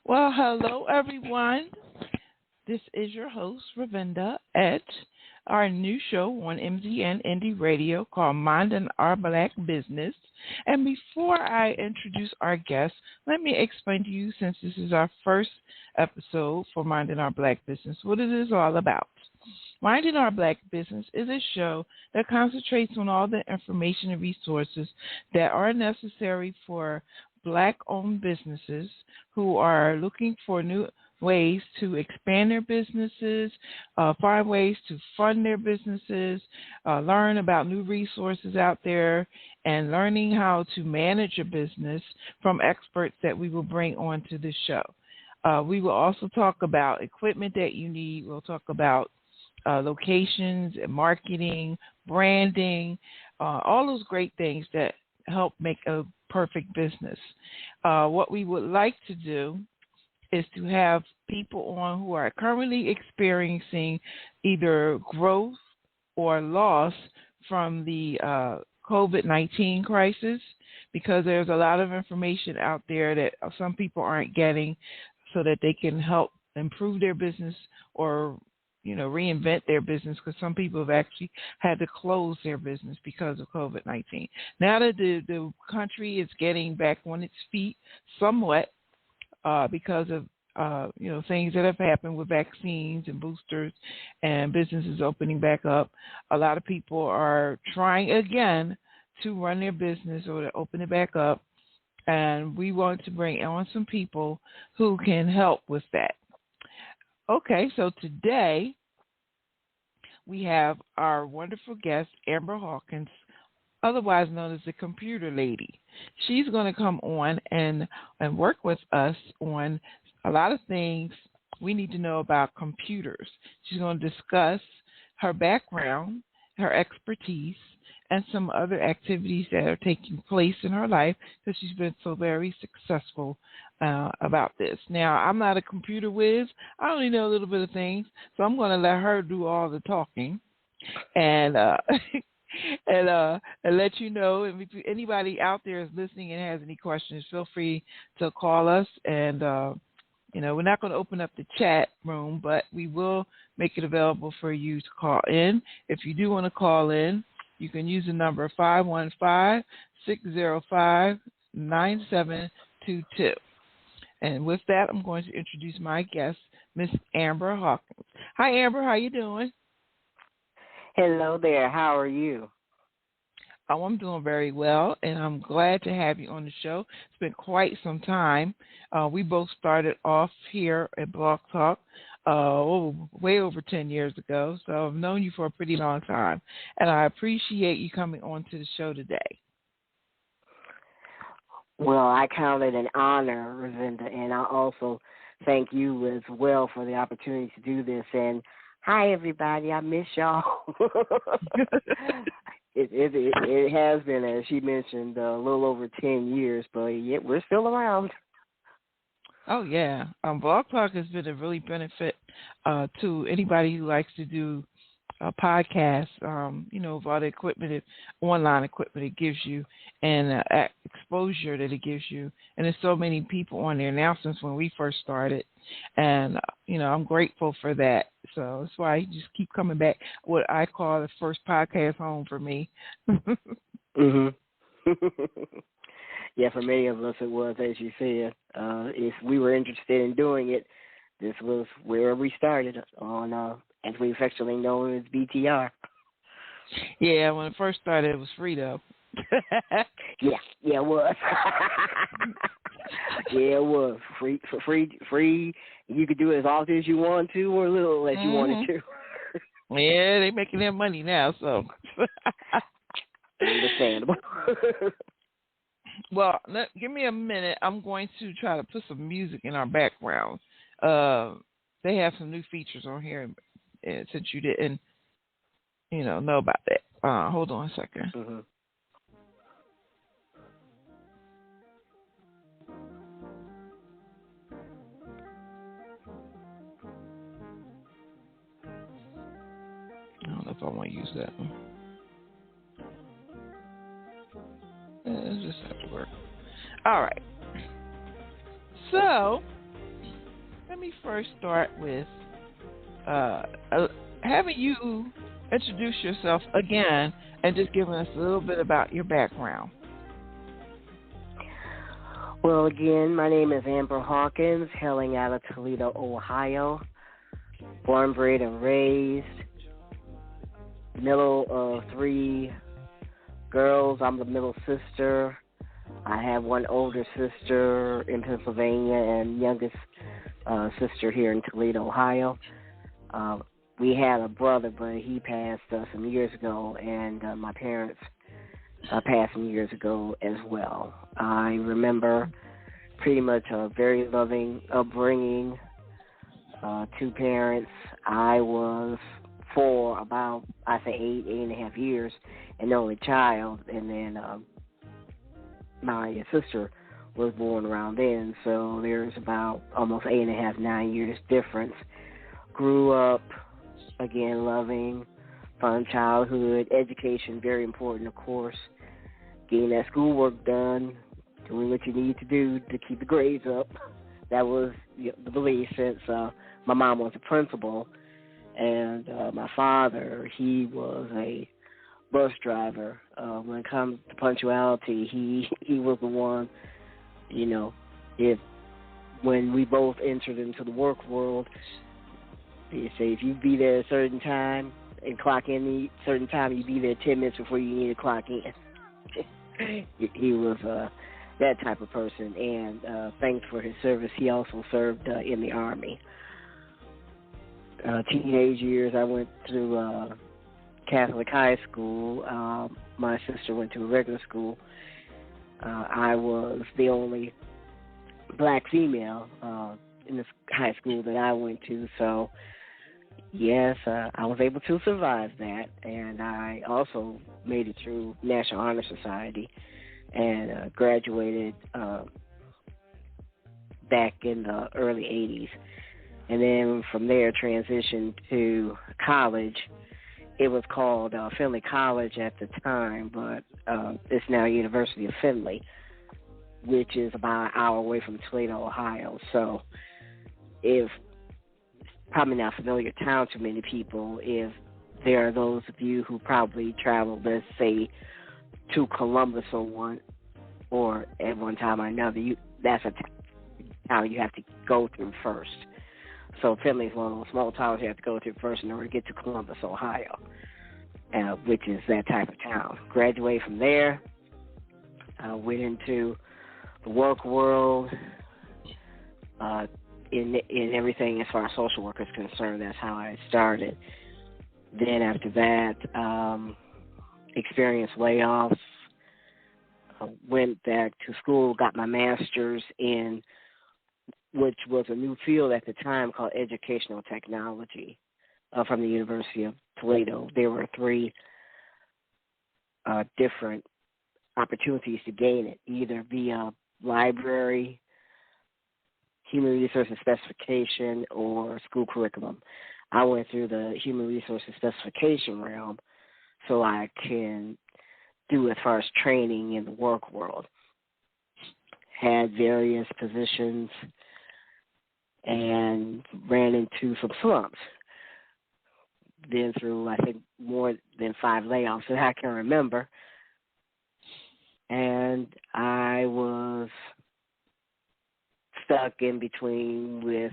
Well, hello everyone. This is your host, Ravinda, at our new show on MZN Indie Radio called Minding Our Black Business. And before I introduce our guest, let me explain to you, since this is our first episode for Minding Our Black Business, what it is all about. Minding Our Black Business is a show that concentrates on all the information and resources that are necessary for Black-owned businesses who are looking for new ways to expand their businesses, find ways to fund their businesses, learn about new resources out there, and learning how to manage a business from experts that we will bring onto this show. We will also talk about equipment that you need. We'll talk about locations and marketing, branding, all those great things that help make a perfect business. What we would like to do is to have people on who are currently experiencing either growth or loss from the COVID-19 crisis, because there's a lot of information out there that some people aren't getting so that they can help improve their business or reinvent their business, because some people have actually had to close their business because of COVID-19. Now that the country is getting back on its feet somewhat because of things that have happened with vaccines and boosters and businesses opening back up, a lot of people are trying again to run their business or to open it back up, and we want to bring on some people who can help with that. Okay, so today we have our wonderful guest, Amber Hawkins, otherwise known as the Computer Lady. She's going to come on and work with us on a lot of things we need to know about computers. She's going to discuss her background, her expertise, and some other activities that are taking place in her life, because she's been so very successful about this. Now, I'm not a computer whiz. I only know a little bit of things, so I'm going to let her do all the talking and and let you know. And if anybody out there is listening and has any questions, feel free to call us. And we're not going to open up the chat room, but we will make it available for you to call in. If you do want to call in, you can use the number 515-605-9722. And with that, I'm going to introduce my guest, Miss Amber Hawkins. Hi, Amber. How you doing? Hello there. How are you? Oh, I'm doing very well, and I'm glad to have you on the show. It's been quite some time. We both started off here at Blog Talk way over 10 years ago, so I've known you for a pretty long time, and I appreciate you coming on to the show today. Well, I count it an honor, Ravinda, and I also thank you as well for the opportunity to do this. And hi, everybody. I miss y'all. It has been, as she mentioned, a little over 10 years, but yet we're still around. Oh, yeah. Blog Talk has been a really benefit to anybody who likes to do podcasts, with all the equipment, online equipment it gives you, and exposure that it gives you. And there's so many people on there now since when we first started. And, I'm grateful for that. So that's why I just keep coming back, what I call the first podcast home for me. Mhm. Yeah, for many of us it was, as you said. If we were interested in doing it, this was where we started on, as we affectionately know as BTR. Yeah, when it first started, it was free, though. Yeah, it was. Yeah, it was free. You could do it as often as you want to, or a little as you wanted to. Yeah, they're making their money now, so. Understandable. Well, give me a minute. I'm going to try to put some music in our background. They have some new features on here, since you didn't, know about that. Hold on a second. Mm-hmm. I don't know if I want to use that one. It just have to work. All right. So, let me first start with having you introduce yourself again and just giving us a little bit about your background. Well, again, my name is Amber Hawkins, hailing out of Toledo, Ohio. Born, bred, and raised. Middle of three girls. I'm the middle sister. I have one older sister in Pennsylvania and youngest sister here in Toledo, Ohio. We had a brother, but he passed some years ago, and my parents passed some years ago as well. I remember pretty much a very loving upbringing, two parents. I was for about, I say 8.5 years, an only child, and then my sister was born around then, so there's about almost 8.5, 9 years difference. Grew up, again, loving, fun childhood, education, very important, of course. Getting that schoolwork done, doing what you need to do to keep the grades up. That was the belief since my mom was a principal, and my father, he was a bus driver. When it comes to punctuality, he was the one, when we both entered into the work world, they say if you be there at a certain time and clock in a certain time, you be there 10 minutes before you need to clock in. He was that type of person, and thanks for his service. He also served in the Army. Teenage years, I went to Catholic high school. My sister went to a regular school. I was the only black female in this high school that I went to, so yes, I was able to survive that, and I also made it through National Honor Society and graduated back in the early 80s. And then from there transitioned to college. It was called Findlay College at the time, but it's now University of Findlay, which is about an hour away from Toledo, Ohio. So if probably not a familiar town to many people, if there are those of you who probably traveled, let's say, to Columbus or at one time or another, that's a town you have to go through first. So Findlay is one of those small towns you have to go through first in order to get to Columbus, Ohio, which is that type of town. Graduated from there, went into the work world, in everything as far as social work is concerned. That's how I started. Then after that, experienced layoffs, went back to school, got my master's in which was a new field at the time called educational technology from the University of Toledo. There were 3 different opportunities to gain it, either via library, human resources specification, or school curriculum. I went through the human resources specification realm so I can do as far as training in the work world. Had various positions and ran into some slumps. Been through, I think, more than 5 layoffs that I can remember. And I was stuck in between with,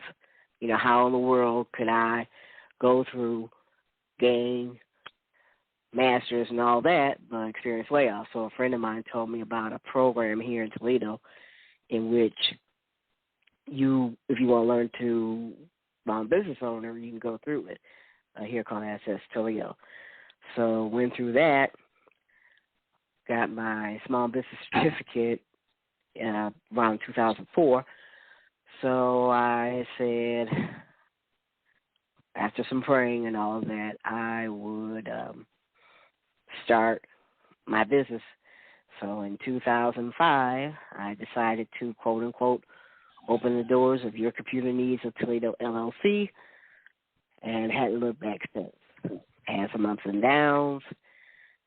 how in the world could I go through, gain masters and all that, but experience layoffs. So a friend of mine told me about a program here in Toledo in which if you want to learn to be a business owner, you can go through it here called SS Toledo. So went through that, got my small business certificate around 2004. So I said, after some praying and all of that, I would start my business. So in 2005, I decided to, quote unquote, open the doors of Your Computer Needs of Toledo, LLC, and hadn't looked back since. Had some ups and downs.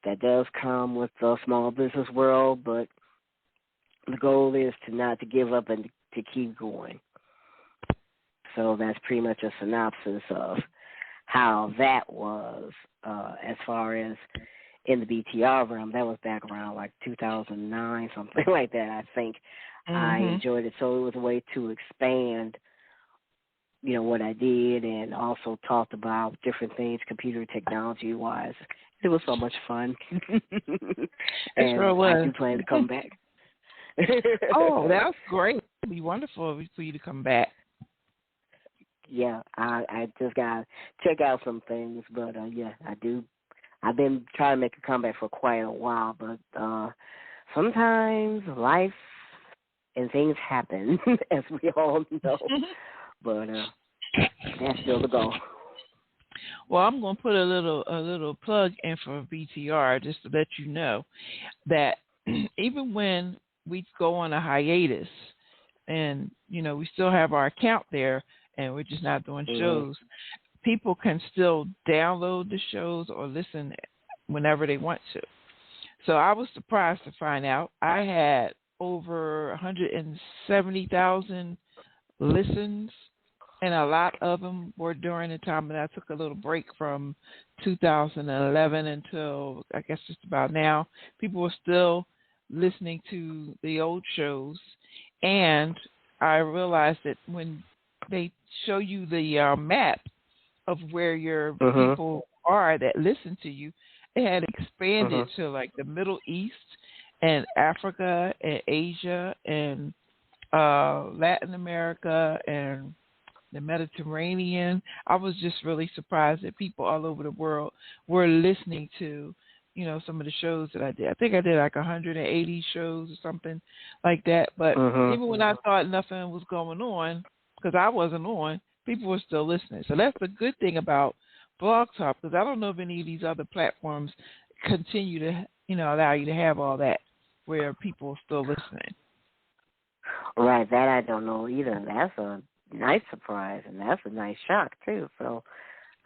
That does come with the small business world, but the goal is to not to give up and to keep going. So So that's pretty much a synopsis of how that was as far as in the BTR realm. That was back around like 2009, something like that, I think. I enjoyed it. So it was a way to expand, what I did, and also talked about different things computer technology-wise. It was so much fun. And sure was. I do plan to come back. Oh, that's great. It'd be wonderful for you to come back. Yeah, I just got to check out some things, but, yeah, I do. I've been trying to make a comeback for quite a while, but sometimes life and things happen, as we all know. But that's still the goal. Well, I'm going to put a little plug in for BTR just to let you know that even when we go on a hiatus and, we still have our account there and we're just not doing shows, people can still download the shows or listen whenever they want to. So I was surprised to find out I had over 170,000 listens, and a lot of them were during the time that I took a little break from 2011 until I guess just about now. People were still listening to the old shows, and I realized that when they show you the map of where your people are that listen to you, it had expanded to like the Middle East and Africa and Asia and Latin America and the Mediterranean. I was just really surprised that people all over the world were listening to, some of the shows that I did. I think I did like 180 shows or something like that. But even when I thought nothing was going on, because I wasn't on, people were still listening. So that's the good thing about Blog Talk, because I don't know if any of these other platforms continue to, allow you to have all that where people are still listening. Right, that I don't know either. That's a nice surprise, and that's a nice shock, too. So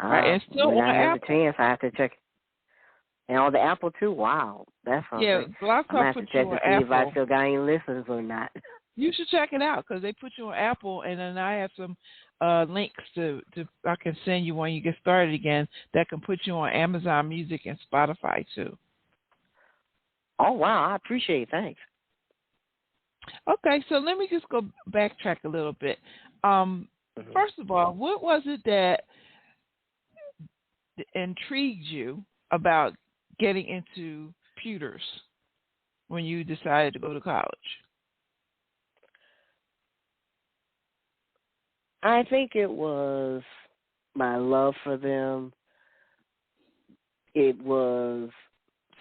right, and still when on I have Apple. a chance, I have to check. And on the Apple, too? Wow, that's something. Yeah, Blog I'm going Talk to have to check to see Apple. if I still got any listens or not. You should check it out because they put you on Apple, and then I have some links to I can send you when you get started again that can put you on Amazon Music and Spotify too. Oh wow, I appreciate it. Thanks. Okay, so let me just go backtrack a little bit. First of all, what was it that intrigued you about getting into computers when you decided to go to college? I think it was my love for them. It was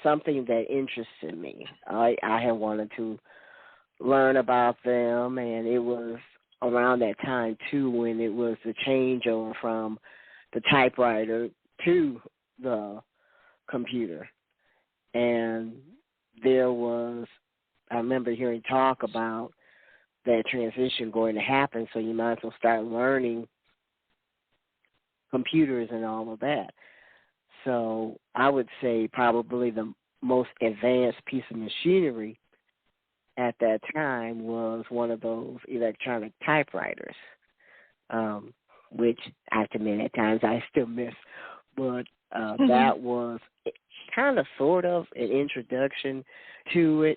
something that interested me. I had wanted to learn about them, and it was around that time, too, when it was the changeover from the typewriter to the computer. And I remember hearing talk about that transition going to happen, so you might as well start learning computers and all of that. So I would say probably the most advanced piece of machinery at that time was one of those electronic typewriters, which I have to admit at times I still miss. But that was kind of sort of an introduction to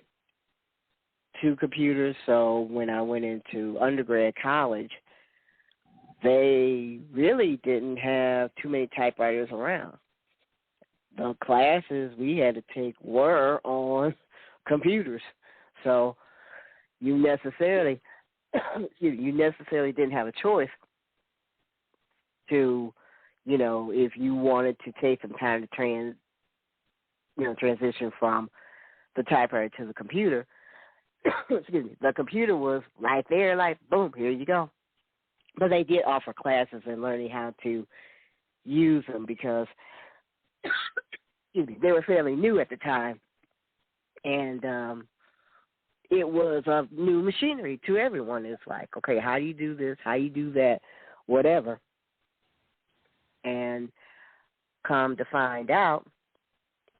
computers. So when I went into undergrad college, they really didn't have too many typewriters around. The classes we had to take were on computers. So you necessarily didn't have a choice to, if you wanted to take some time to transition from the typewriter to the computer. Excuse me, the computer was right there, like, boom, here you go. But they did offer classes in learning how to use them because they were fairly new at the time. And it was a new machinery to everyone. It's like, okay, how do you do this? How do you do that? Whatever. And come to find out,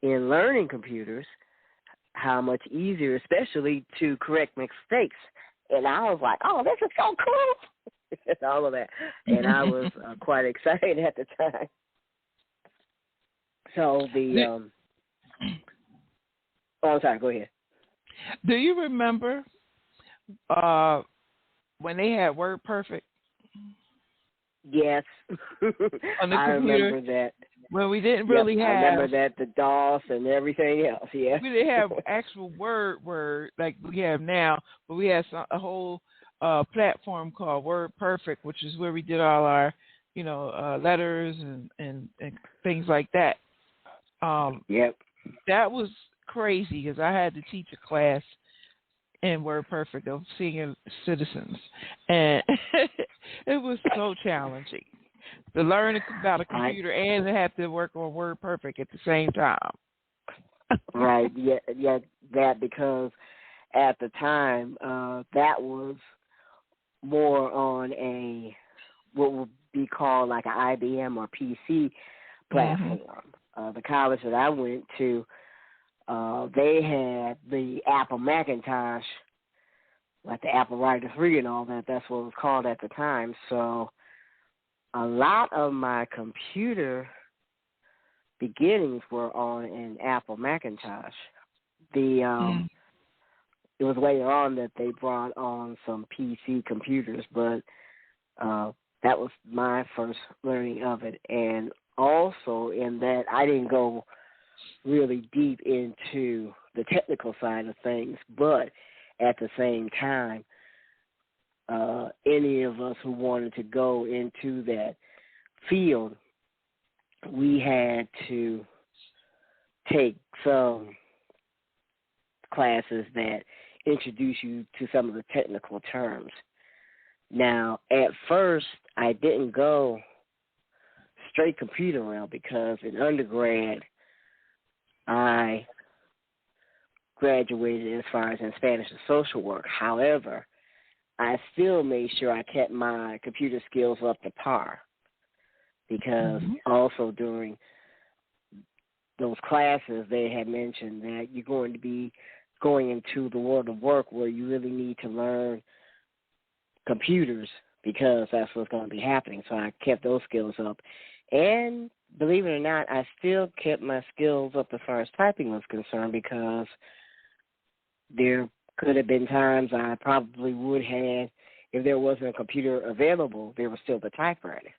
in learning computers, how much easier, especially to correct mistakes. And I was like, oh, this is so cool. all of that. And I was quite excited at the time. So I'm sorry, go ahead. Do you remember when they had WordPerfect? Yes. On the I computer? remember that. Well, we didn't really have. I remember that, the DOS and everything else, yeah. We didn't have actual word like we have now, but we had a whole platform called WordPerfect, which is where we did all our, letters and things like that. Yep. That was crazy because I had to teach a class in WordPerfect of senior citizens, and it was so challenging to learn about a computer and to have to work on WordPerfect at the same time. Right. Yeah. That because at the time that was more on a what would be called like an IBM or PC platform. The college that I went to, they had the Apple Macintosh, like the Apple Writer 3 and all that. That's what it was called at the time. So a lot of my computer beginnings were on an Apple Macintosh. It was later on that they brought on some PC computers, but that was my first learning of it. And also in that I didn't go really deep into the technical side of things, but at the same time, any of us who wanted to go into that field, we had to take some classes that introduce you to some of the technical terms. Now, at first, I didn't go straight computer realm because in undergrad, I graduated as far as in Spanish and social work. However, I still made sure I kept my computer skills up to par because also during those classes they had mentioned that you're going to be going into the world of work where you really need to learn computers because that's what's going to be happening. So I kept those skills up. And believe it or not, I still kept my skills up as far as typing was concerned because there could have been times I probably would have, if there wasn't a computer available, there was still the typewriter.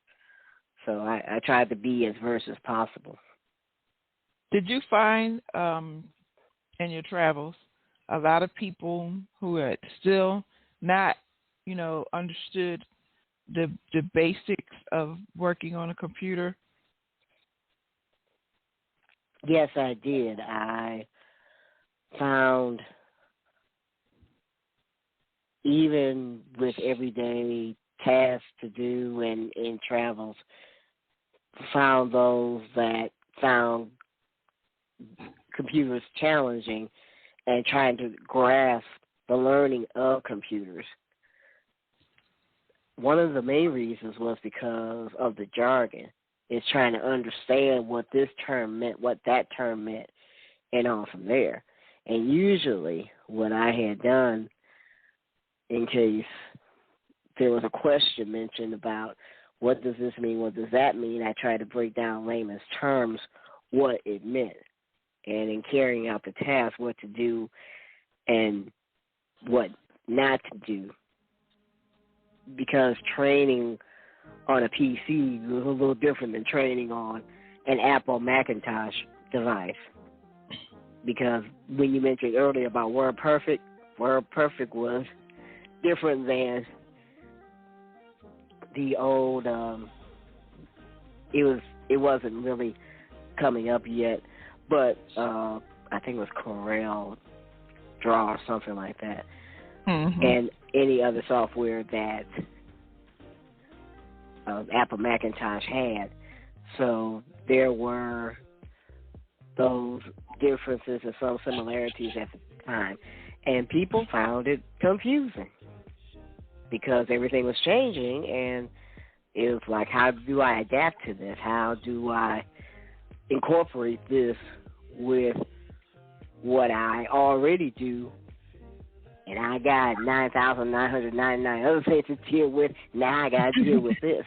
So I tried to be as versed as possible. Did you find in your travels a lot of people who had still not, understood the basics of working on a computer? Yes, I did. I found even with everyday tasks to do and in travels, found those that found computers challenging and trying to grasp the learning of computers. One of the main reasons was because of the jargon. It's trying to understand what this term meant, what that term meant, and on from there. And usually what I had done, in case there was a question mentioned about what does this mean, what does that mean, I tried to break down layman's terms what it meant. And in carrying out the task, what to do and what not to do. Because training on a PC was a little different than training on an Apple Macintosh device. Because when you mentioned earlier about WordPerfect was different than the old, it wasn't really coming up yet, but I think it was Corel Draw or something like that. And any other software that Apple Macintosh had. So there were those differences and some similarities at the time. And people found it confusing because everything was changing, and it was like, how do I adapt to this? How do I incorporate this with what I already do and I got 9,999 other things to deal with. Now I got to deal with this.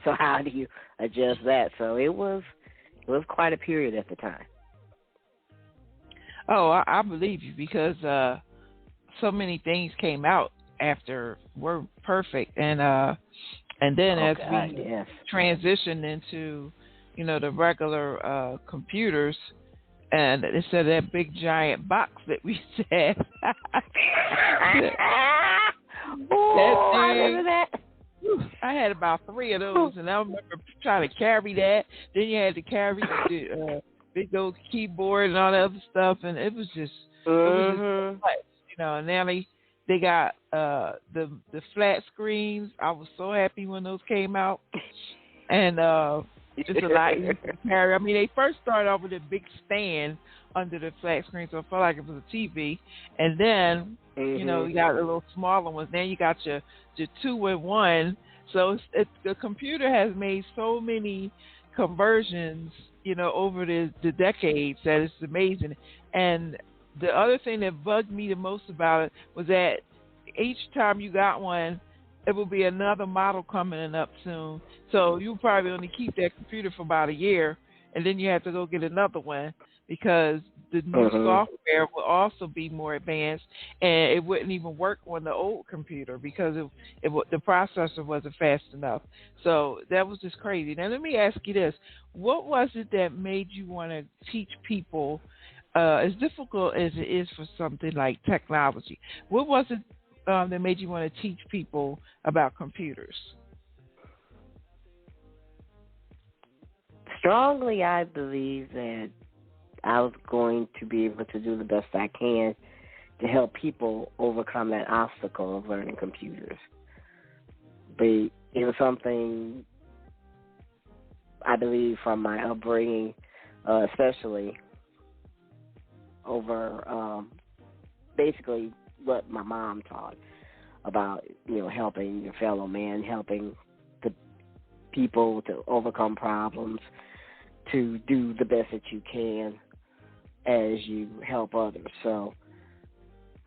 So how do you adjust that? So it was quite a period at the time. Oh, I believe you, because so many things came out after Word Perfect, and then as we transitioned into, the regular computers, and instead of that big giant box that we had, I remember that. I had about 3 of those, and I remember trying to carry that. Then you had to carry the big old keyboard and all that other stuff, and it was just, complex, And now they got the flat screens. I was so happy when those came out, and it's a lot easier to carry. I mean, they first started off with a big stand under the flat screen, so it felt like it was a TV, and then you got a little smaller ones. Then you got your 2-in-1. So the computer has made so many conversions, over the decades, that it's amazing. And the other thing that bugged me the most about it was that each time you got one, it will be another model coming up soon. So you probably only keep that computer for about a year, and then you have to go get another one, because the new software will also be more advanced, and it wouldn't even work on the old computer because the processor wasn't fast enough. So that was just crazy. Now let me ask you this: what was it that made you want to teach people? As difficult as it is for something like technology, what was it that made you want to teach people about computers? Strongly, I believe that I was going to be able to do the best I can to help people overcome that obstacle of learning computers. But it was something, I believe, from my upbringing, especially over basically what my mom taught about, helping your fellow man, helping the people to overcome problems, to do the best that you can as you help others. So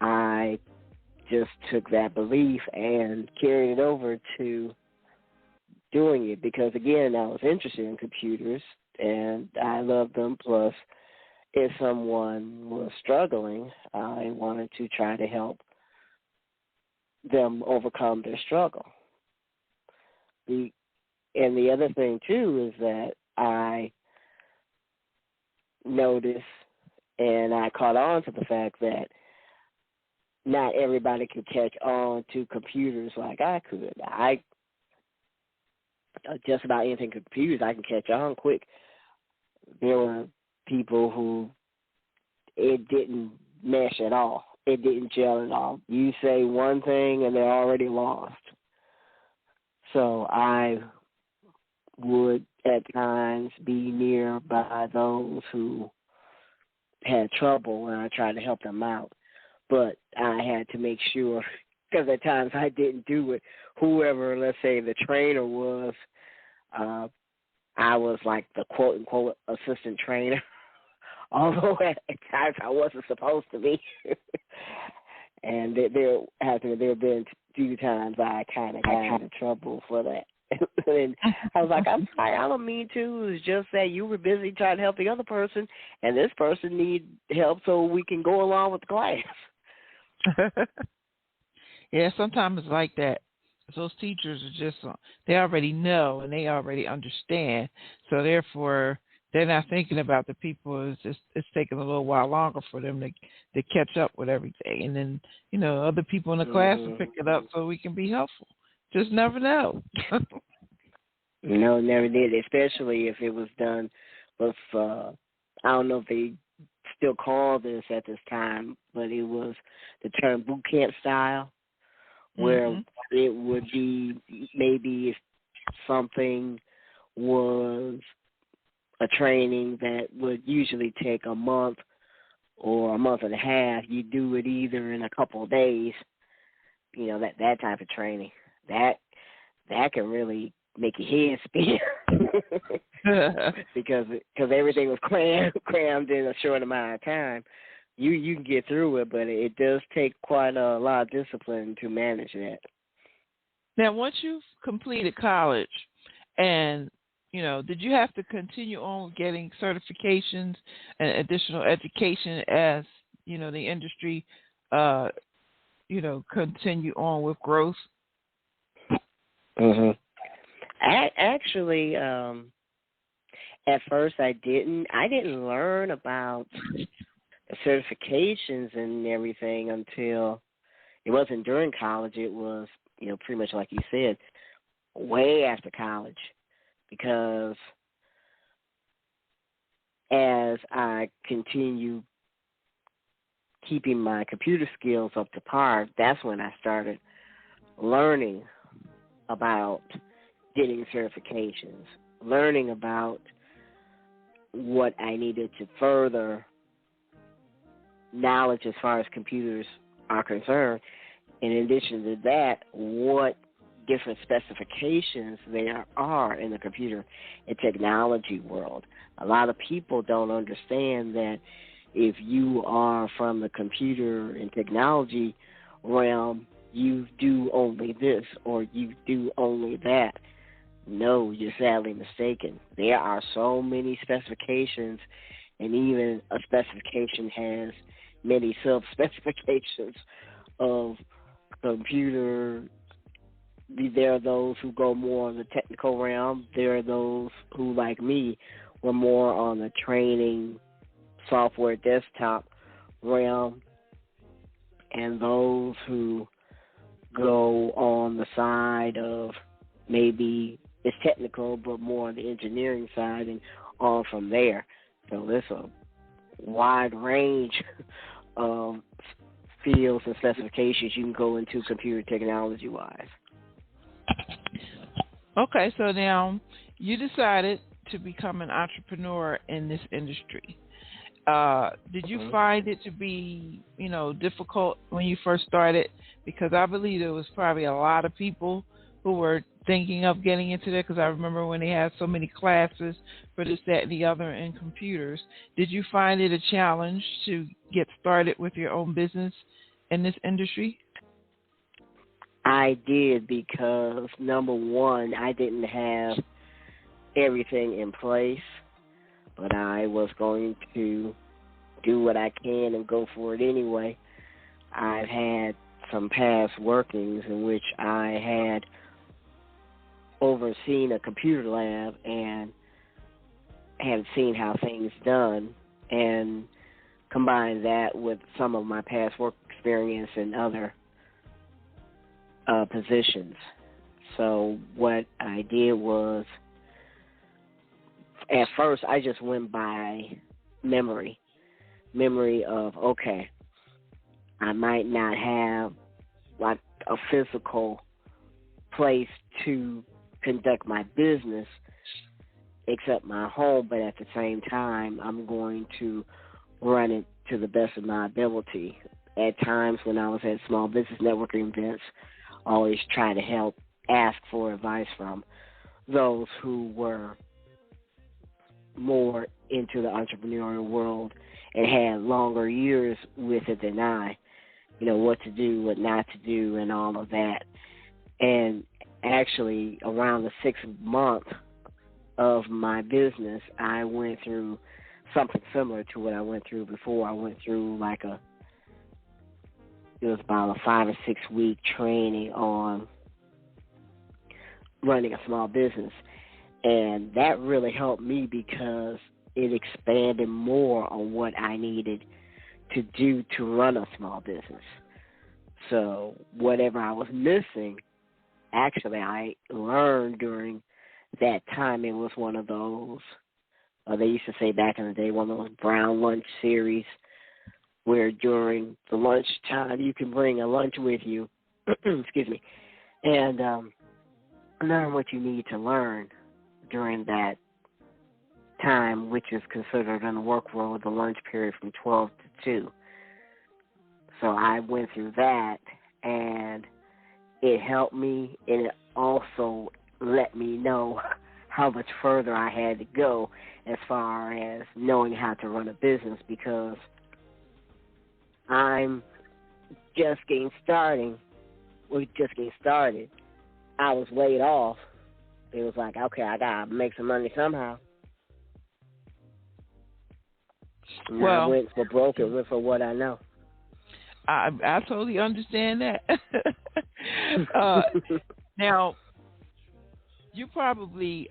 I just took that belief and carried it over to doing it, because, again, I was interested in computers and I loved them. Plus, if someone was struggling, I wanted to try to help them overcome their struggle. And the other thing, too, is that I noticed and I caught on to the fact that not everybody could catch on to computers like I could. Just about anything computers, I can catch on quick. There were people who it didn't mesh at all. It didn't gel at all. You say one thing and they're already lost. So I would at times be nearby those who had trouble, and I tried to help them out. But I had to make sure, because at times I didn't do it. Whoever, let's say, the trainer was, I was like the quote-unquote assistant trainer, although at times I wasn't supposed to be. And there have been 2 times I kind of got into trouble for that. And I was like, I'm sorry, I don't mean to. It's just that you were busy trying to help the other person, and this person needs help so we can go along with the class. Yeah, sometimes it's like that. Those teachers are just, they already know and they already understand. So therefore, they're not thinking about the people. It's taking a little while longer for them to catch up with everything. And then, other people in the class will pick it up so we can be helpful. Just never know. No, never did, especially if it was done with, I don't know if they still call this at this time, but it was the term boot camp style, where it would be maybe if something was a training that would usually take a month or a month and a half, you do it either in a couple of days, that type of training. That can really make your head spin because everything was crammed in a short amount of time. you can get through it, but it does take quite a lot of discipline to manage that. Now, once you've completed college, and did you have to continue on getting certifications and additional education as the industry, continue on with growth? Mm-hmm. Actually, at first I didn't learn about the certifications and everything until it wasn't during college. It was, pretty much like you said, way after college, because as I continue keeping my computer skills up to par, that's when I started learning about getting certifications, learning about what I needed to further knowledge as far as computers are concerned. In addition to that, what different specifications there are in the computer and technology world. A lot of people don't understand that if you are from the computer and technology realm, you do only this or you do only that. No, you're sadly mistaken. There are so many specifications, and even a specification has many sub-specifications of computer. There are those who go more on the technical realm. There are those who, like me, were more on the training, software, desktop realm, and those who go on the side of maybe it's technical, but more on the engineering side and on from there. So there's a wide range of fields and specifications you can go into computer technology-wise. Okay, so now you decided to become an entrepreneur in this industry. Did you find it to be, difficult when you first started? Because I believe there was probably a lot of people who were thinking of getting into that, because I remember when they had so many classes for this, that, and the other in computers. Did you find it a challenge to get started with your own business in this industry? I did, because, number one, I didn't have everything in place, but I was going to do what I can and go for it anyway. I've had some past workings in which I had overseen a computer lab and had seen how things done, and combine that with some of my past work experience in other positions. So what I did was, at first I just went by memory of, okay, I might not have like a physical place to conduct my business except my home, but at the same time, I'm going to run it to the best of my ability. At times when I was at small business networking events, I always try to ask for advice from those who were more into the entrepreneurial world and had longer years with it than I, what to do, what not to do, and all of that. And actually, around the 6th month of my business, I went through something similar to what I went through before. I went through it was about a 5 or 6 week training on running a small business. And that really helped me because it expanded more on what I needed to do to run a small business. So whatever I was missing, actually I learned during that time. It was one of those, they used to say back in the day, one of those brown lunch series where during the lunch time you can bring a lunch with you, excuse me, and learn what you need to learn during that time, which is considered in the work world the lunch period from 12 to 2. So I went through that, and it helped me, and it also let me know how much further I had to go as far as knowing how to run a business, because I'm just getting started. We're just getting started. I was laid off. It was like, okay, I gotta make some money somehow. And I went for broke and went for what I know. I totally understand that. Now, you probably,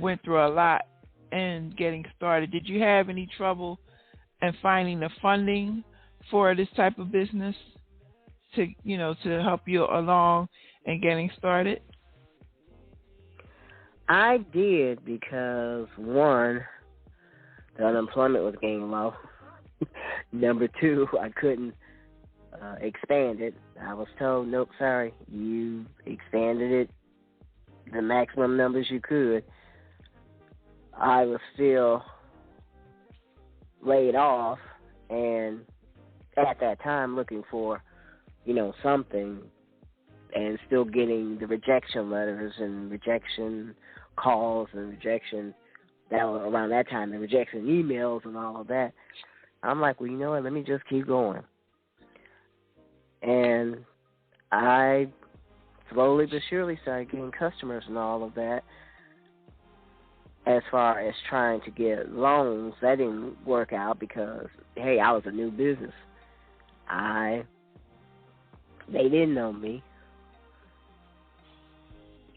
went through a lot in getting started. Did you have any trouble in finding the funding for this type of business to help you along in getting started? I did because, one, the unemployment was getting low. Number two, I couldn't expand it. I was told, nope, sorry, you expanded it the maximum numbers you could. I was still laid off, and at that time looking for, something, and still getting the rejection letters and rejection calls and rejection, that was around that time, the rejection emails and all of that. I'm like, well, you know what, let me just keep going. And I slowly but surely started getting customers and all of that. As far as trying to get loans, that didn't work out because, hey, I was a new business. They didn't know me.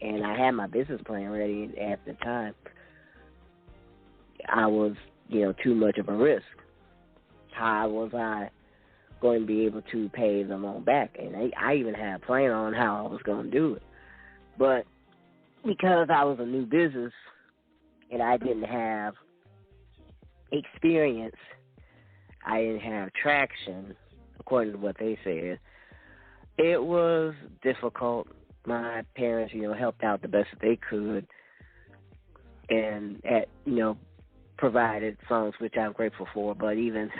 And I had my business plan ready at the time. I was, too much of a risk. How was I going to be able to pay the loan back? And I even had a plan on how I was going to do it. But because I was a new business and I didn't have experience, I didn't have traction, according to what they said, it was difficult. My parents, helped out the best that they could and, provided funds, which I'm grateful for. But even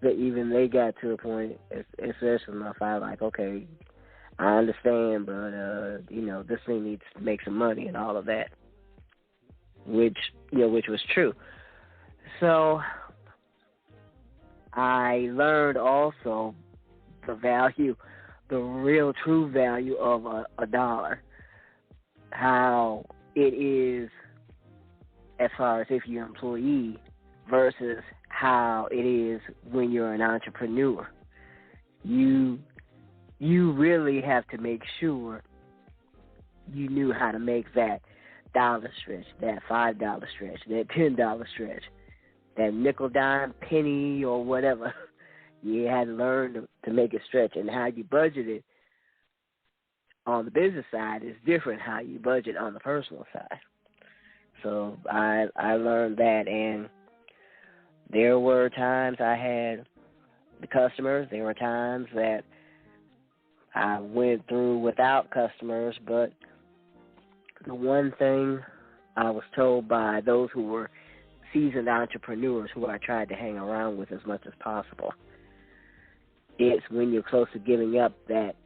even they got to a point, especially my father, like, okay, I understand, but, this thing needs to make some money and all of that, which was true. So I learned also the real true value of a dollar, how it is as far as if you're an employee versus how it is when you're an entrepreneur. You really have to make sure you knew how to make that dollar stretch, that $5 stretch, that $10 stretch, that nickel, dime, penny, or whatever. You had to learn to make it stretch, and how you budget it on the business side is different how you budget on the personal side. So I learned that, and there were times I had the customers. There were times that I went through without customers, but the one thing I was told by those who were seasoned entrepreneurs who I tried to hang around with as much as possible, it's when you're close to giving up that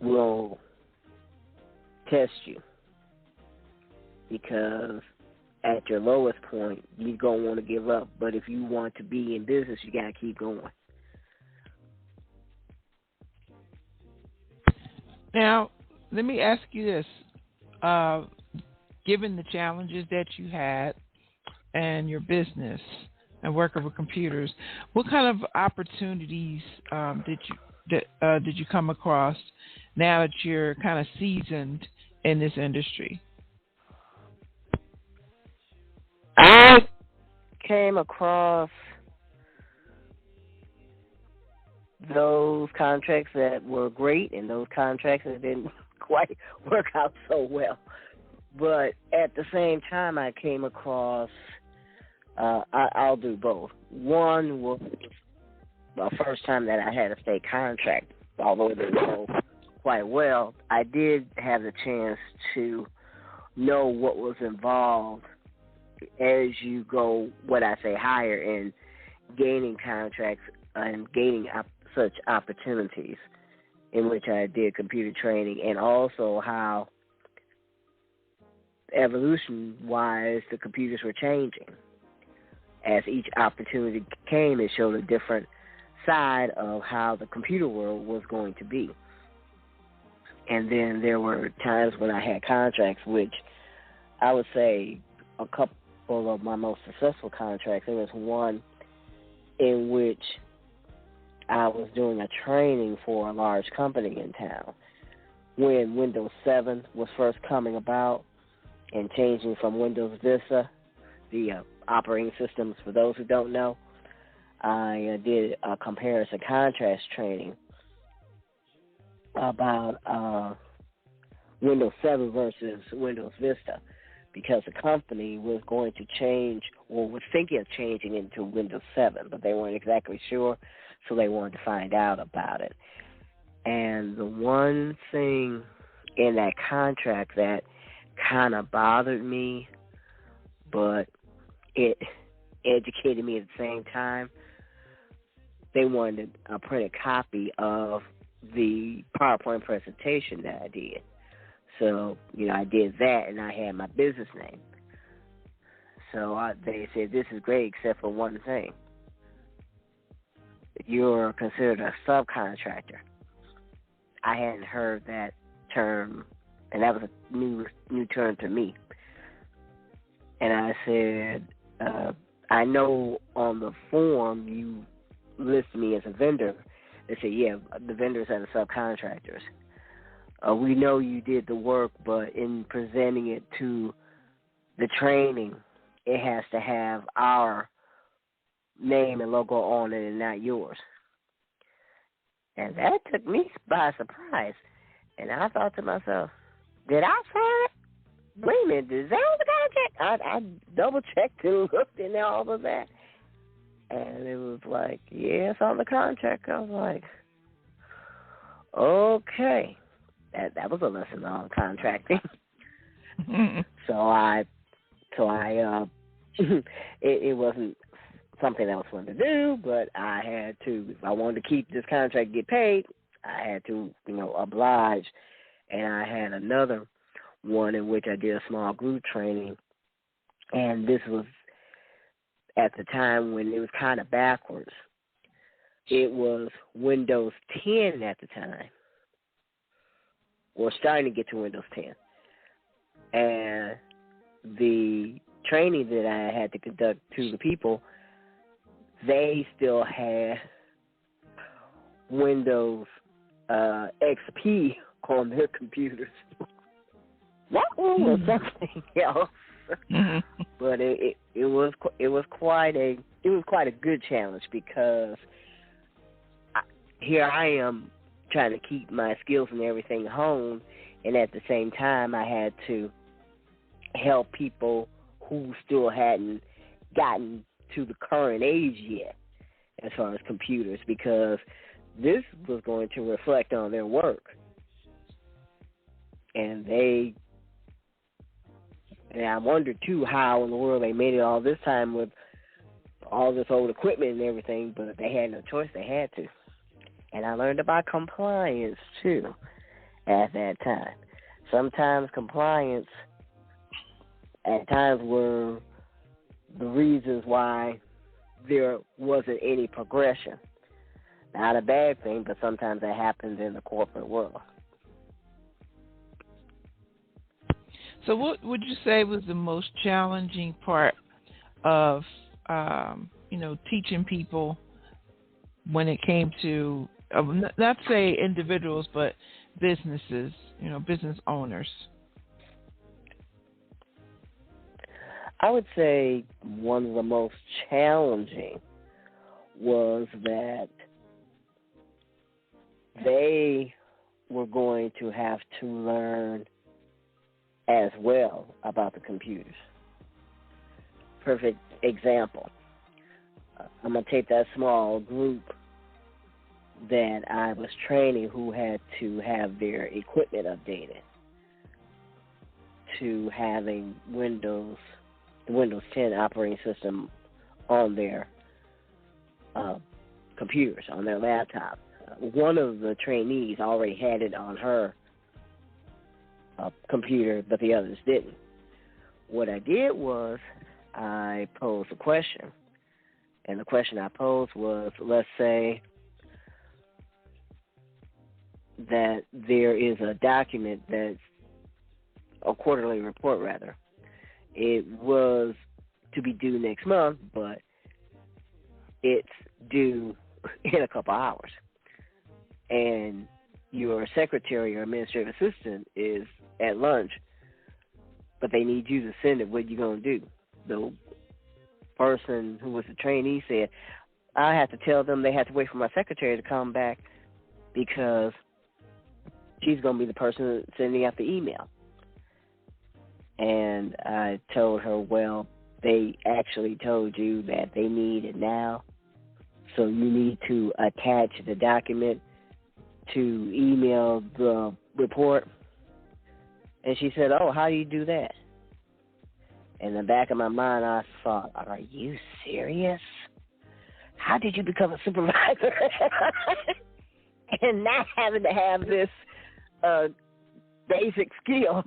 will test you. Because at your lowest point, you're going to want to give up. But if you want to be in business, you got to keep going. Now, let me ask you this. Given the challenges that you had and your business and working with computers, what kind of opportunities did you come across now that you're kind of seasoned in this industry? I came across those contracts that were great and those contracts that didn't quite work out so well. But at the same time, I came across, I'll do both. One was the first time that I had a state contract, although it didn't go quite well. I did have the chance to know what was involved as you go, what I say, higher in gaining contracts and gaining such opportunities, in which I did computer training, and also how evolution-wise the computers were changing. as each opportunity came, it showed a different side of how the computer world was going to be. And then there were times when I had contracts, which I would say a couple of my most successful contracts. There was one in which I was doing a training for a large company in town when Windows 7 was first coming about and changing from Windows Vista, the operating systems. For those who don't know, I did a comparison contrast training about Windows 7 versus Windows Vista, because the company was going to change, or was thinking of changing into Windows 7, but they weren't exactly sure, so they wanted to find out about it. And the one thing in that contract that kind of bothered me, but it educated me at the same time, they wanted a printed copy of the PowerPoint presentation that I did. So, I did that, and I had my business name. So they said, this is great except for one thing. You're considered a subcontractor. I hadn't heard that term, and that was a new term to me. And I said, I know on the form you list me as a vendor. They said, yeah, the vendors are the subcontractors. We know you did the work, but in presenting it to the training, it has to have our name and logo on it and not yours. And that took me by surprise. And I thought to myself, did I sign it? Wait a minute, is that on the contract? I double-checked and looked and all of that. And it was like, yeah, it's on the contract. I was like, okay. That was a lesson on contracting. So it wasn't something I was going to do, but I had to. If I wanted to keep this contract and get paid, I had to, oblige. And I had another one in which I did a small group training, and this was at the time when it was kind of backwards. It was Windows 10 at the time, or starting to get to Windows 10. And the training that I had to conduct to the people, they still had Windows XP on their computers. That one was something else, but it was quite a good challenge, because here I am trying to keep my skills and everything honed, and at the same time I had to help people who still hadn't gotten to the current age yet as far as computers, because this was going to reflect on their work. And I wondered, too, how in the world they made it all this time with all this old equipment and everything, but they had no choice. They had to. And I learned about compliance, too, at that time. Sometimes compliance at times were the reasons why there wasn't any progression. Not a bad thing, but sometimes that happens in the corporate world. So what would you say was the most challenging part of, teaching people when it came to, not say individuals, but businesses, business owners? I would say one of the most challenging was that they were going to have to learn as well about the computers. Perfect example. I'm going to take that small group that I was training who had to have their equipment updated to having the Windows 10 operating system on their computers, on their laptop. One of the trainees already had it on her computer, but the others didn't. What I did was I posed a question. And the question I posed was, let's say that there is a document that's a quarterly report, rather. It was to be due next month, but it's due in a couple hours. And your secretary or administrative assistant is at lunch, but they need you to send it. What are you going to do? The person who was the trainee said, I have to tell them they have to wait for my secretary to come back because she's going to be the person sending out the email. And I told her, well, they actually told you that they need it now, so you need to attach the document to email the report. And she said, oh, how do you do that? In the back of my mind, I thought, are you serious? How did you become a supervisor and not having to have this basic skill?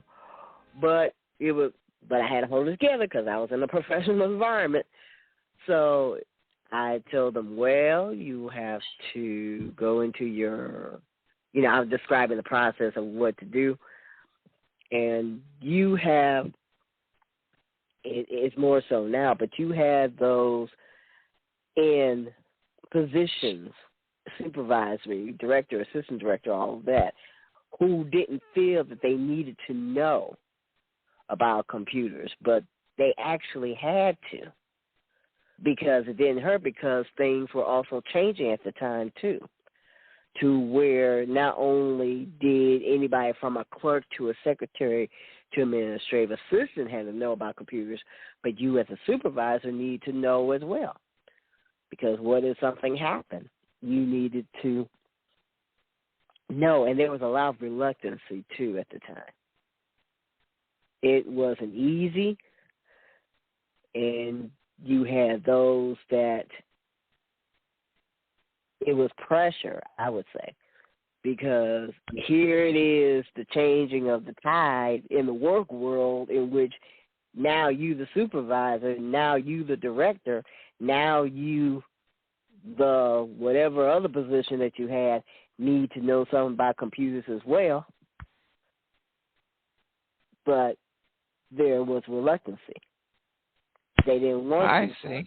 But I had to hold it together because I was in a professional environment. So I told them, well, you have to go into your, I was describing the process of what to do. And you have, it's more so now, but you had those in positions, supervisory, director, assistant director, all of that, who didn't feel that they needed to know about computers, but they actually had to, because it didn't hurt, because things were also changing at the time too, to where not only did anybody from a clerk to a secretary to administrative assistant had to know about computers, but you as a supervisor need to know as well, because what if something happened? You needed to know, and there was a lot of reluctancy too at the time. It wasn't easy, and you had those that it was pressure, I would say, because here it is, the changing of the tide in the work world, in which now you the supervisor, now you the director, now you the whatever other position that you had need to know something about computers as well. But there was reluctancy. They didn't want to.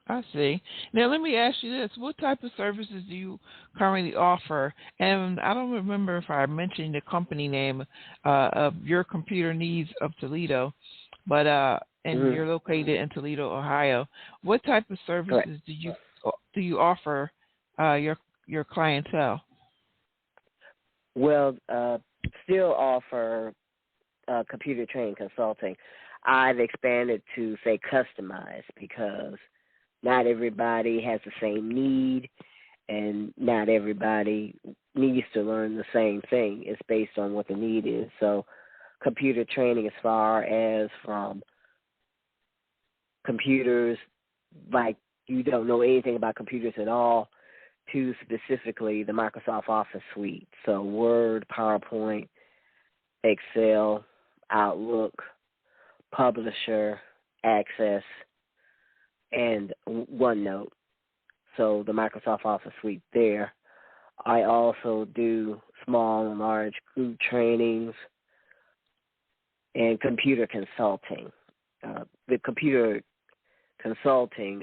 I see. Now, let me ask you this. What type of services do you currently offer? And I don't remember if I mentioned the company name of your Computer Needs of Toledo, but and you're located in Toledo, Ohio. What type of services do you offer your clientele? Well, still offer computer training consulting. I've expanded to say customized, because not everybody has the same need, and not everybody needs to learn the same thing. It's based on what the need is. So computer training as far as from computers, like you don't know anything about computers at all, to specifically the Microsoft Office suite. So Word, PowerPoint, Excel, Outlook, Publisher, Access, and OneNote. So the Microsoft Office suite there. I also do small and large group trainings and computer consulting. The computer consulting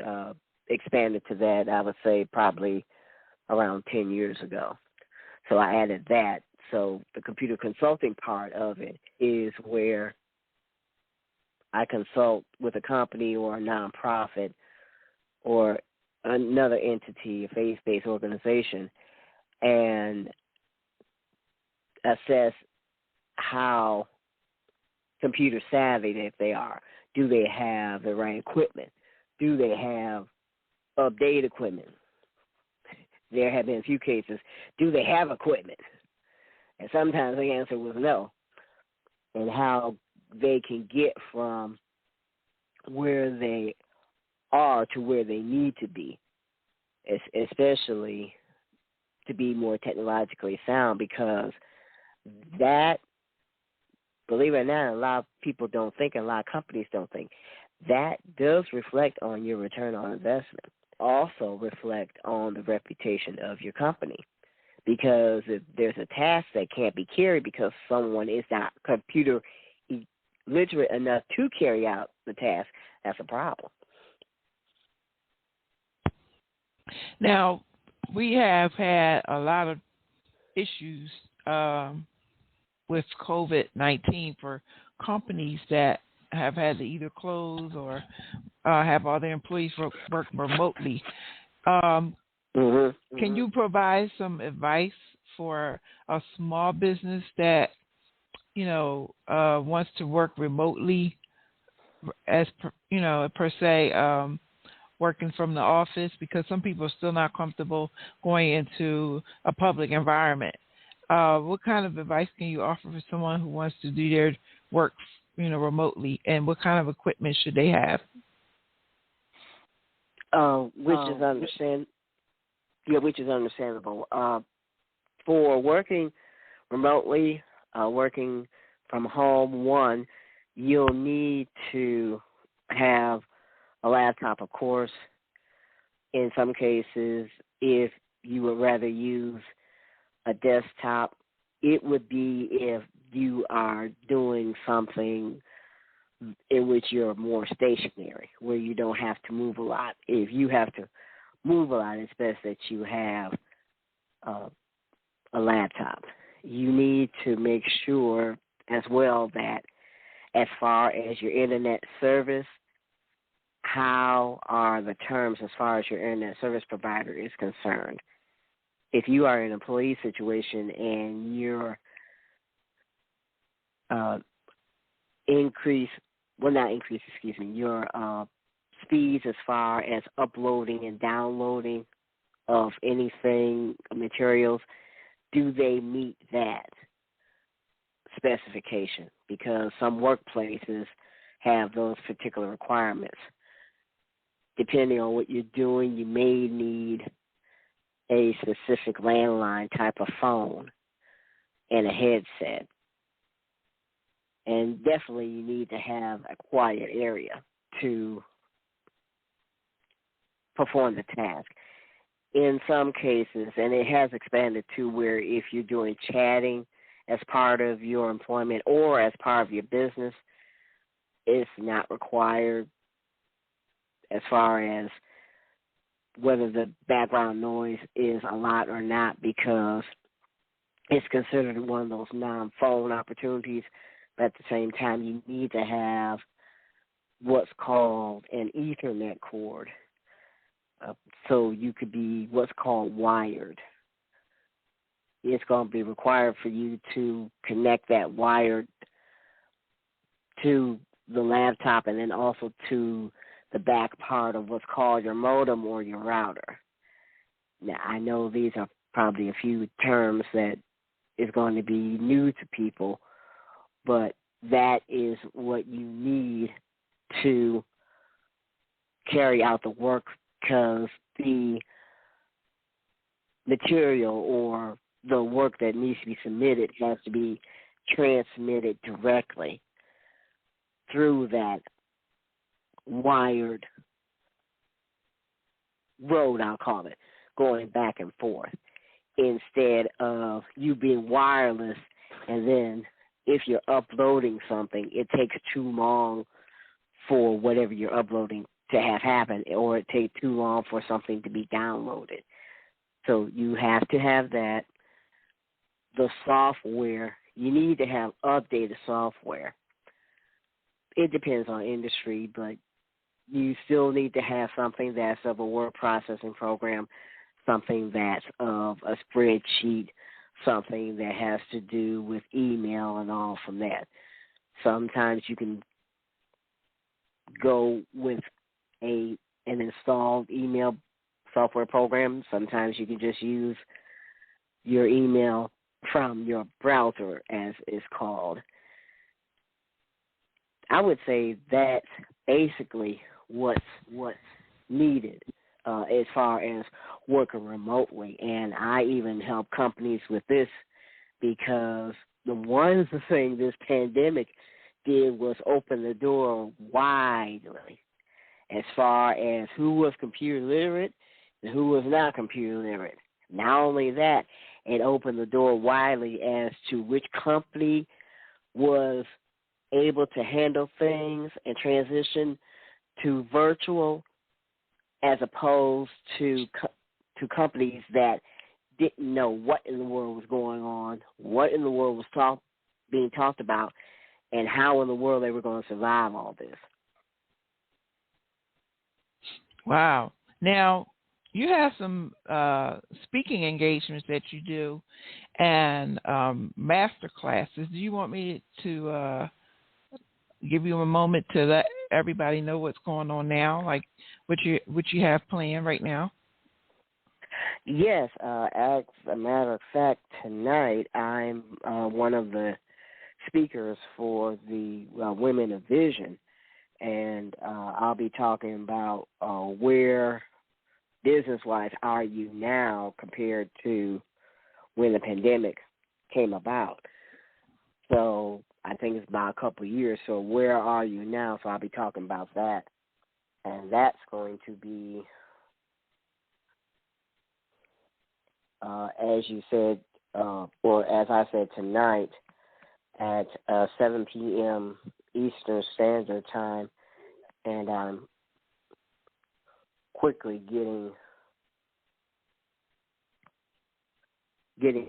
expanded to that, I would say, probably around 10 years ago. So I added that. So the computer consulting part of it is where I consult with a company or a nonprofit or another entity, a faith-based organization, and assess how computer savvy that they are. Do they have the right equipment? Do they have updated equipment? There have been a few cases. Do they have equipment? And sometimes the answer was no. And how they can get from where they are to where they need to be, especially to be more technologically sound, because that, believe it or not, a lot of people don't think, and a lot of companies don't think, that does reflect on your return on investment. Also reflect on the reputation of your company. Because if there's a task that can't be carried because someone is not computer literate enough to carry out the task, that's a problem. Now, we have had a lot of issues with COVID-19 for companies that have had to either close or have all their employees work remotely. Can you provide some advice for a small business that, wants to work remotely as per se, working from the office, because some people are still not comfortable going into a public environment? What kind of advice can you offer for someone who wants to do their work, remotely, and what kind of equipment should they have? Which is understandable. For working remotely, working from home, one, you'll need to have a laptop, of course. In some cases, if you would rather use a desktop, it would be if you are doing something in which you're more stationary, where you don't have to move a lot. If you have to move a lot, it's best that you have a laptop. You need to make sure as well that as far as your internet service, how are the terms as far as your internet service provider is concerned? If you are in an employee situation and your your speeds as far as uploading and downloading of anything, materials, do they meet that specification? Because some workplaces have those particular requirements. Depending on what you're doing, you may need a specific landline type of phone and a headset. And definitely you need to have a quiet area to perform the task. In some cases, and it has expanded to where if you're doing chatting as part of your employment or as part of your business, it's not required as far as whether the background noise is a lot or not, because it's considered one of those non-phone opportunities. But at the same time, you need to have what's called an Ethernet cord. So you could be what's called wired. It's going to be required for you to connect that wired to the laptop and then also to the back part of what's called your modem or your router. Now, I know these are probably a few terms that is going to be new to people, but that is what you need to carry out the work, because the material or the work that needs to be submitted has to be transmitted directly through that wired road, I'll call it, going back and forth, instead of you being wireless, and then if you're uploading something, it takes too long for whatever you're uploading to have happen, or it takes too long for something to be downloaded. So you have to have that. The software, you need to have updated software. It depends on industry, but you still need to have something that's of a word processing program, something that's of a spreadsheet, something that has to do with email and all from that. Sometimes you can go with an installed email software program. Sometimes you can just use your email from your browser, as it's called. I would say that's basically what's needed as far as working remotely. And I even help companies with this, because the one thing this pandemic did was open the door widely as far as who was computer literate and who was not computer literate. Not only that, it opened the door widely as to which company was able to handle things and transition to virtual, as opposed to companies that didn't know what in the world was going on, what in the world was being talked about, and how in the world they were going to survive all this. Wow. Now, you have some speaking engagements that you do and master classes. Do you want me to give you a moment to let everybody know what's going on now, like what you have planned right now? Yes. As a matter of fact, tonight I'm one of the speakers for the Women of Vision, and I'll be talking about where business-wise are you now compared to when the pandemic came about. So I think it's about a couple of years. So where are you now? So I'll be talking about that. And that's going to be, as you said, or as I said, tonight at 7 p.m. Eastern Standard Time. And I'm quickly getting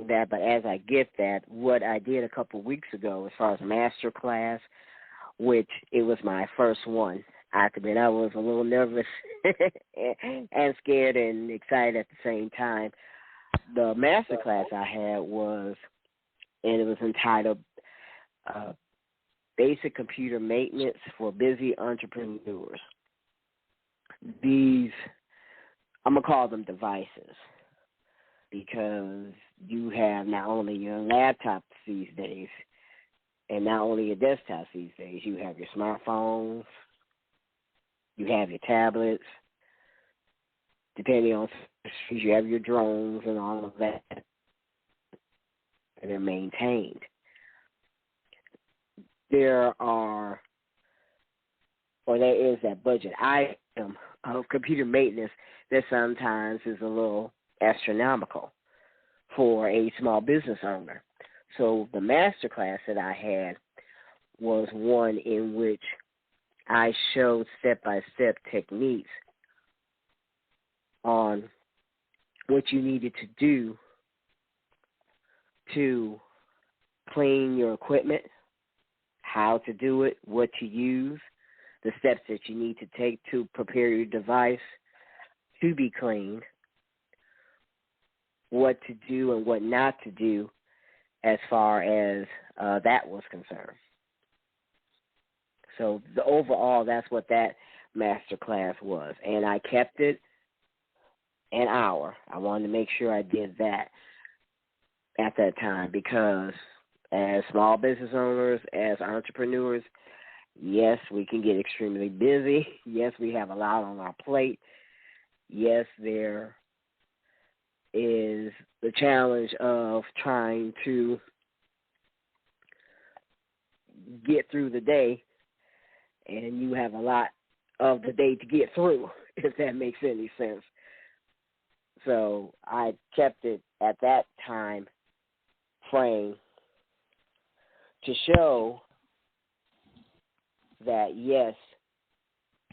that, but as I get that, what I did a couple of weeks ago as far as master class, which it was my first one. I have to admit I was a little nervous and scared and excited at the same time. The master class I had was entitled Basic Computer Maintenance for Busy Entrepreneurs. These, I'm going to call them devices, because you have not only your laptops these days and not only your desktops these days, you have your smartphones, you have your tablets, depending on, you have your drones and all of that, and they're maintained. There is that budget item of computer maintenance that sometimes is a little astronomical for a small business owner. So the master class that I had was one in which I showed step-by-step techniques on what you needed to do to clean your equipment, how to do it, what to use, the steps that you need to take to prepare your device to be cleaned, what to do and what not to do as far as that was concerned. So overall, that's what that master class was. And I kept it an hour. I wanted to make sure I did that at that time, because as small business owners, as entrepreneurs, yes, we can get extremely busy. Yes, we have a lot on our plate. Yes, there is the challenge of trying to get through the day, and you have a lot of the day to get through, if that makes any sense. So I kept it at that time frame to show that, yes,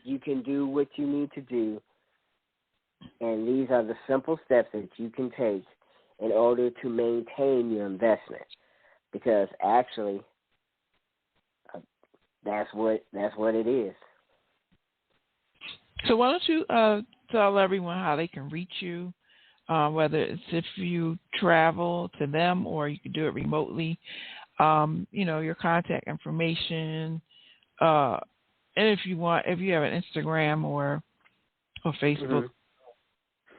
you can do what you need to do, and these are the simple steps that you can take in order to maintain your investment, because actually that's what it is. So why don't you tell everyone how they can reach you, whether it's if you travel to them or you can do it remotely, your contact information, and if you have an Instagram or Facebook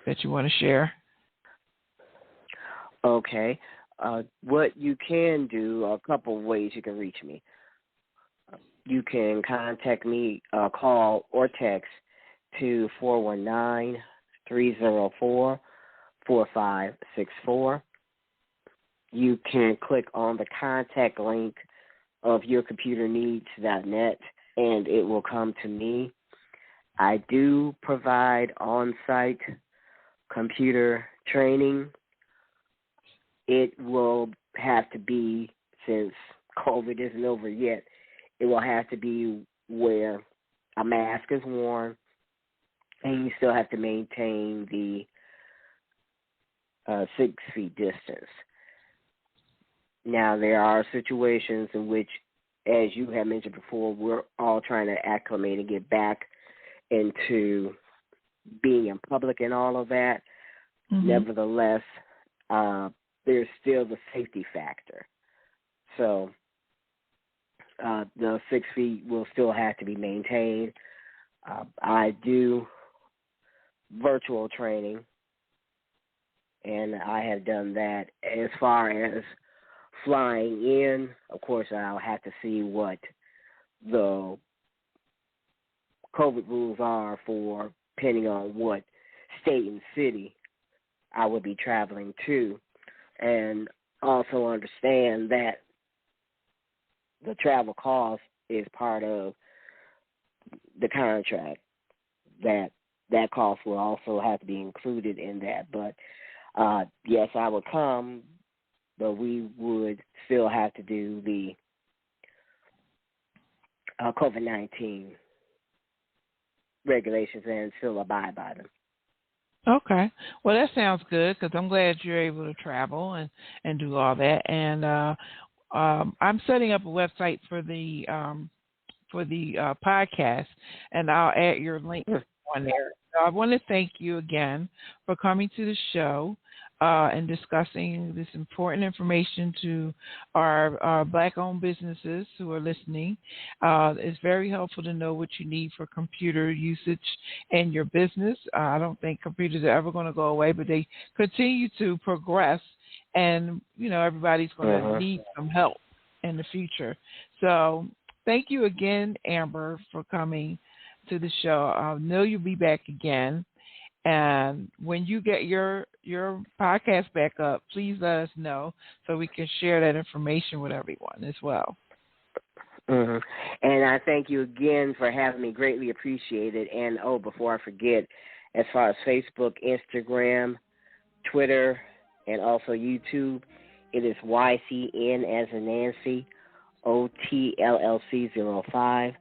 that you want to share. Okay. What you can do, a couple of ways you can reach me. You can contact me, call or text to 419-304-4564. You can click on the contact link of yourcomputerneeds.net, and it will come to me. I do provide on-site computer training. It will have to be, since COVID isn't over yet, it will have to be where a mask is worn and you still have to maintain the 6 feet distance. Now, there are situations in which, as you have mentioned before, we're all trying to acclimate and get back into being in public and all of that. Mm-hmm. Nevertheless, there's still the safety factor. So the 6 feet will still have to be maintained. I do virtual training, and I have done that. As far as flying in, of course, I'll have to see what the COVID rules are for, depending on what state and city I would be traveling to, and also understand that the travel cost is part of the contract, that cost will also have to be included in that. But, yes, I would come, but we would still have to do the COVID-19 regulations and still abide by them. Okay. Well, that sounds good, because I'm glad you're able to travel and do all that. And I'm setting up a website for the podcast, and I'll add your link on there. So I want to thank you again for coming to the show and discussing this important information to our Black-owned businesses who are listening. It's very helpful to know what you need for computer usage in your business. I don't think computers are ever going to go away, but they continue to progress, and, everybody's going to need some help in the future. So thank you again, Amber, for coming to the show. I know you'll be back again. And when you get your podcast back up, please let us know so we can share that information with everyone as well. Mm-hmm. And I thank you again for having me. Greatly appreciated. And, before I forget, as far as Facebook, Instagram, Twitter, and also YouTube, it is YCN as in Nancy, OTLLC 05.